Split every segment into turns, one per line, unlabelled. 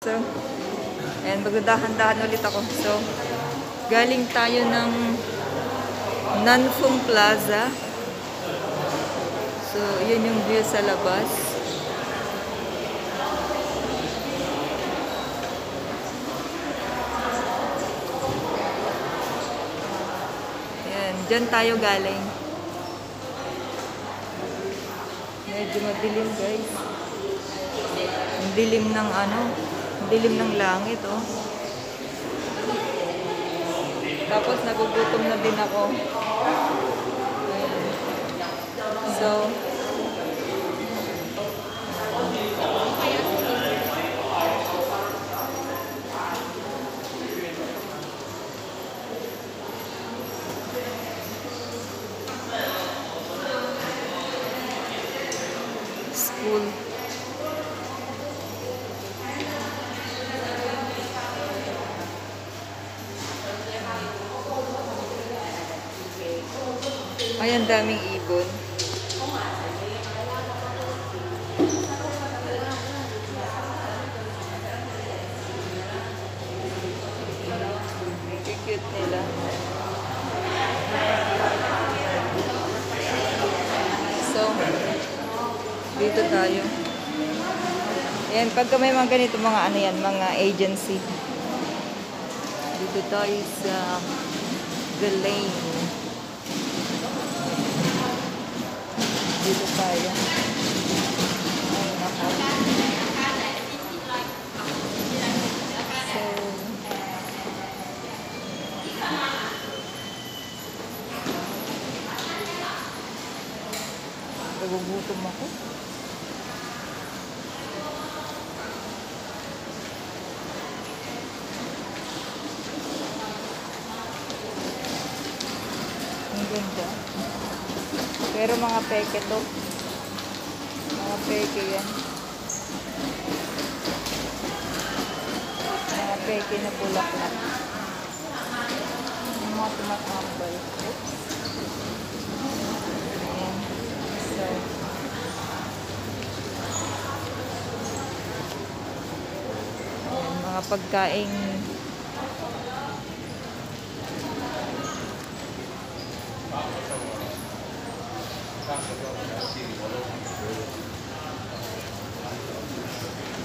So, ayan, magdahan-dahan ulit ako. So, galing tayo ng Nanfung Plaza. So, yun yung view sa labas. Ayan, dyan tayo galing. Medyo madilim, guys. Ang dilim ng ano, ang dilim ng langit, oh. Tapos nagugutom na din ako. Ayan. So, school. Ay, ang daming ibon. Cute nila. So, dito tayo. Ayan, pagka may mga ganito, mga ano yan, mga agency. Dito tayo sa The Lane. Dito tayo. Ay, nako. So, nagugutom ako. Ang ganda. Pero mga peke to. Mga peke yan. Mga peke na bulaklak. Yung mga tumatambal. Oops. Ayan. So, ayan, mga pagkaing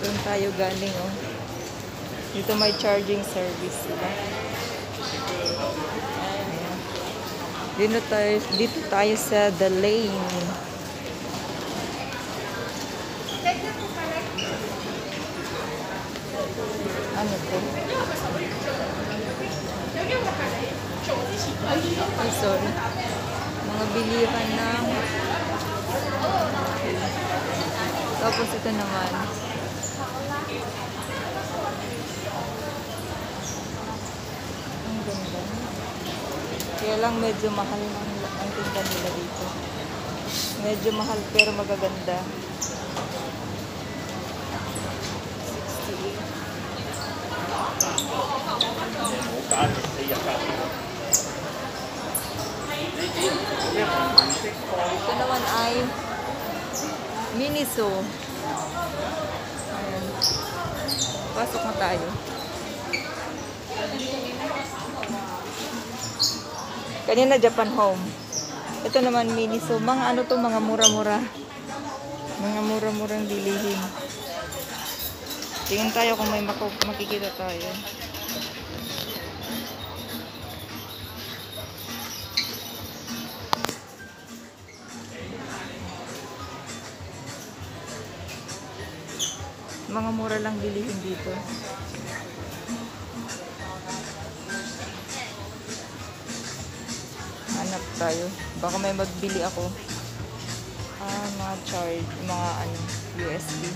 doon tayo galing, oh. Dito may charging service sila. Ayan. Dito tayo sa The Lane. Ano to? Ay, sorry. Mga bilihan ng... Tapos ito naman. Ang ganda. Kaya lang medyo mahal ang tinda nila dito. Medyo mahal pero magaganda. 68. Ito naman ay Miniso. Ayan. Pasok na tayo. Kanina Japan Home. Ito naman Miniso. Mga ano to, mga mura-mura. Mga mura-murang bilihin. Tingin tayo kung may makikita tayo. Mga mura lang bilihin dito. Hanap tayo. Baka may magbili ako. Mga charge, mga ano, USB.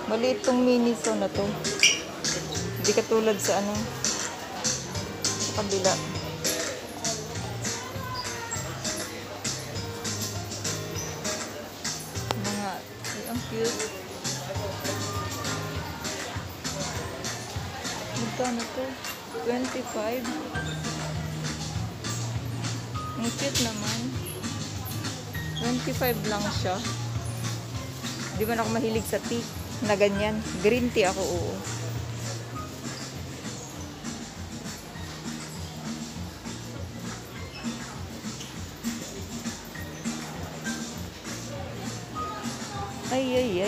Maliit tong Miniso na to. Hindi katulad sa ano, sa kabila. Ang cute. Magkano to? 25. Ang cute naman. 25 lang siya. Di ba ako mahilig sa tea na ganyan? Green tea ako, oo. Ay.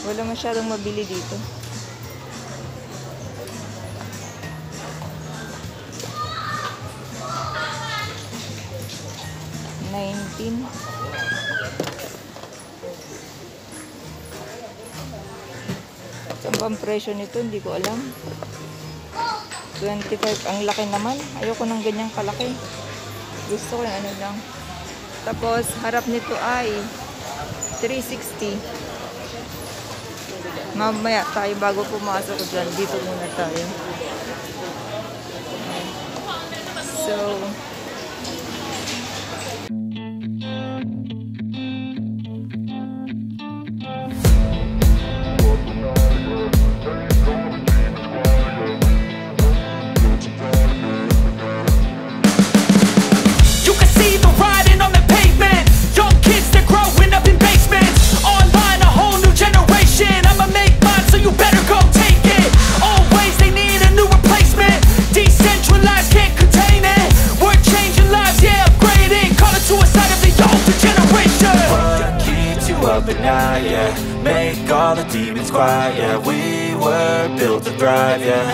Wala masyadong mabili dito. $19. Saan ba ang presyo nito? Hindi ko alam. $25. Ang laki naman. Ayoko ng ganyang kalaki. Gusto ko yung ano lang. Tapos, harap nito ay $3.60. Mamaya tayo bago pumasok dyan. Dito muna tayo. So,
yeah. Make all the demons quiet, yeah. We were built to thrive, yeah.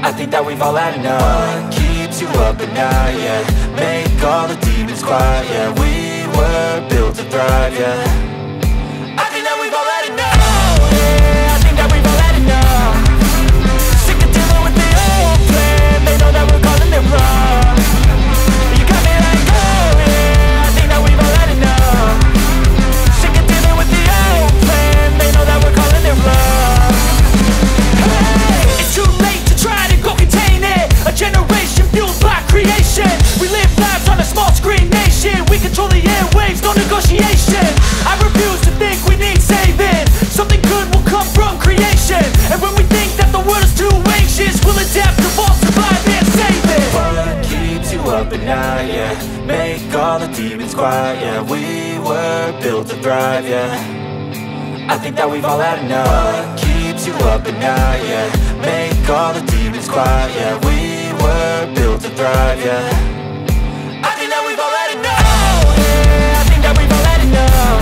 I think that we've all had enough. What keeps you up at night, yeah. Make all the demons quiet, yeah. We were built to thrive, yeah. I think that we've all had enough, yeah. I think that we've all had enough. Sick of dealing with the old plan. They know that we're calling it wrong. You got me like, oh yeah. I think that we've all had enough. Sick of dealing with the old plan. They know that we're calling it wrong. Hey, it's too late to try to go contain it. A generation fueled by creation. We live lives on a small screen nation. We control the airwaves, no negotiation. I refuse to think we need saving. Something good will come from creation. And when we think that the world is too anxious, we'll adapt, evolve, survive and save it. What keeps you up at night, yeah. Make all the demons quiet, yeah. We were built to thrive, yeah. I think that we've all had enough. What keeps you up at night, yeah. Make all the demons quiet, yeah. We were built to thrive, yeah. I think that we've all had enough, yeah. I think that we've all had enough.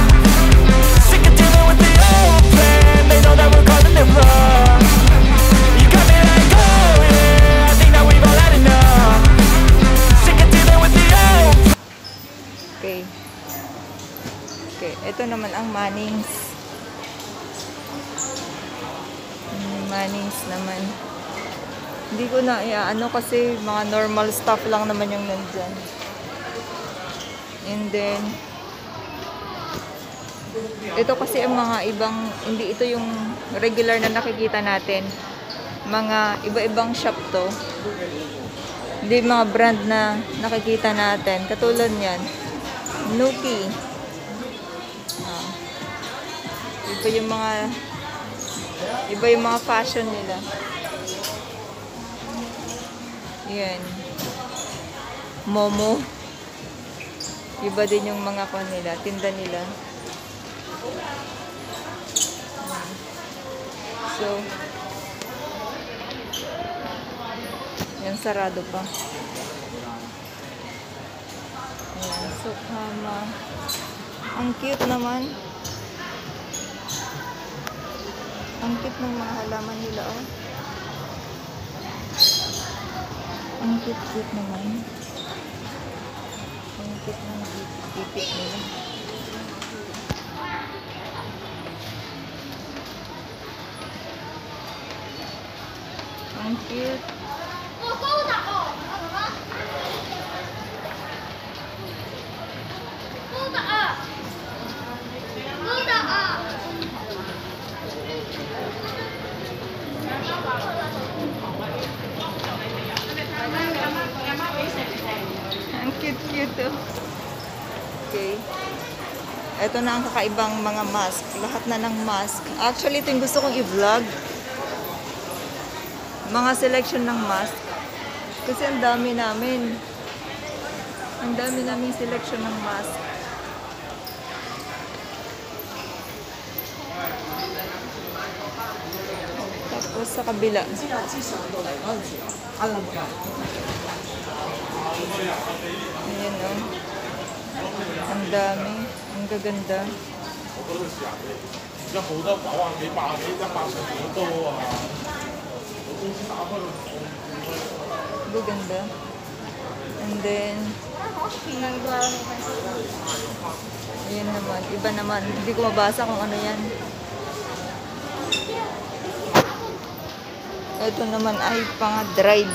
Sick of dealing with the old plan. They know that we're calling it wrong. You got me like, oh yeah. I think that we've all had enough. Sick of dealing with the old.
okay. Okay, ito naman ang Mannings. Mannings naman. Hindi ko na ano kasi mga normal stuff lang naman yung nandyan. And then ito kasi ang mga ibang, hindi ito yung regular na nakikita natin. Mga iba-ibang shop to. Hindi mga brand na nakikita natin. Katulad yan. Nuki. Iba yung mga fashion nila. Yan. Momo. Iba din yung mga nila, tinda nila. So, yan, sarado pa. Ayan, Sukama. Ang cute naman. Ang cute ng mga halaman nila, oh. Ang cute naman. Ang cute ng ipit nila. Ang cute. Ang cute-cute, oh. Okay. Ito na ang kakaibang mga mask. Lahat na ng mask. Actually, ito yung gusto kong i-vlog. Mga selection ng mask. Kasi ang dami namin. Ang dami naming selection ng mask. Tapos sa kabila. Ayan o. Ang dami. Ang gaganda. Gaganda. And then, ayan naman. Iba naman. Hindi ko mabasa kung ano yan. Ito naman ay pang-dried.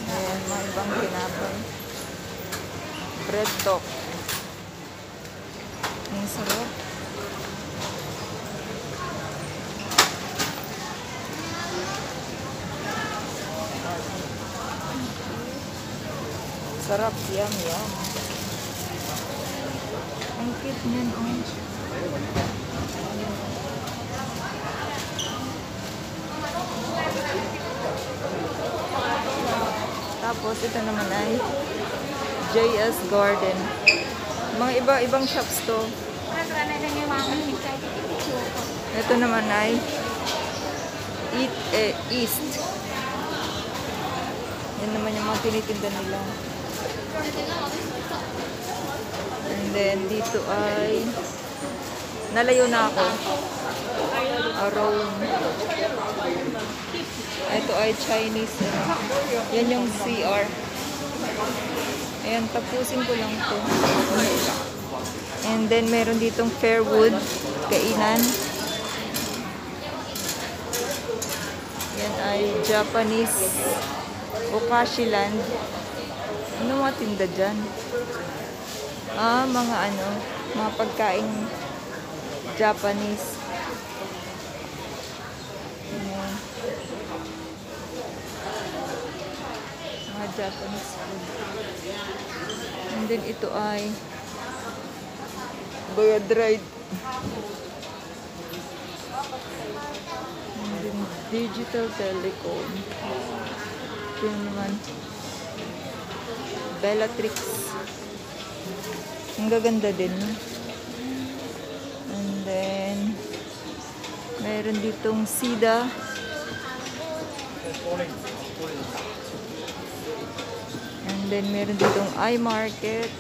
Ayan, mga ibang tinapay. Bread talk. Ang sarap. Sarap, yum, yum. Ang cute niyan, oh. Tapos, ito naman ay JS Garden. Mga iba-ibang shops to. Ito naman ay East. Yan naman yung mga tinitinda nila. And then, dito ay nalayo na ako. Around. Ito ay Chinese. Yan yung CR. Ayan, tapusin ko lang to. And then, meron ditong Fairwood. Kainan. Yan ay Japanese Okashiland. Ano mga tinda dyan? Mga ano, mga pagkain Japanese. Ayan. Mga Japanese food. And then ito ay dried. And then Digital Telecom. Ito naman Bellatrix. Ang gaganda din. And then meron ditong Sida. And then meron ditong iMarket.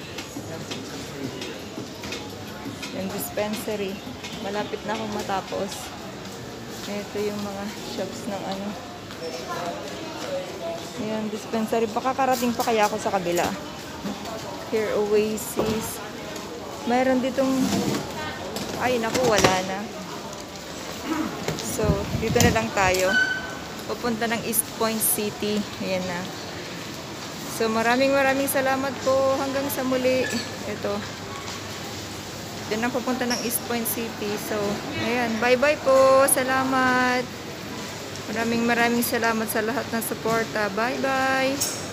And dispensary. Malapit na akong matapos. Ito yung mga shops ng ano. Ayan, dispensary. Baka karating pa kaya ako sa kabila. Here, Oasis. Mayroon ditong... Ay, naku, wala na. So, dito na lang tayo. Pupunta ng East Point City. Ayan na. So, maraming salamat po. Hanggang sa muli. Ito. Diyan na pupunta ng East Point City. So, ayan. Bye-bye po. Salamat. Maraming salamat sa lahat ng suporta. Bye-bye!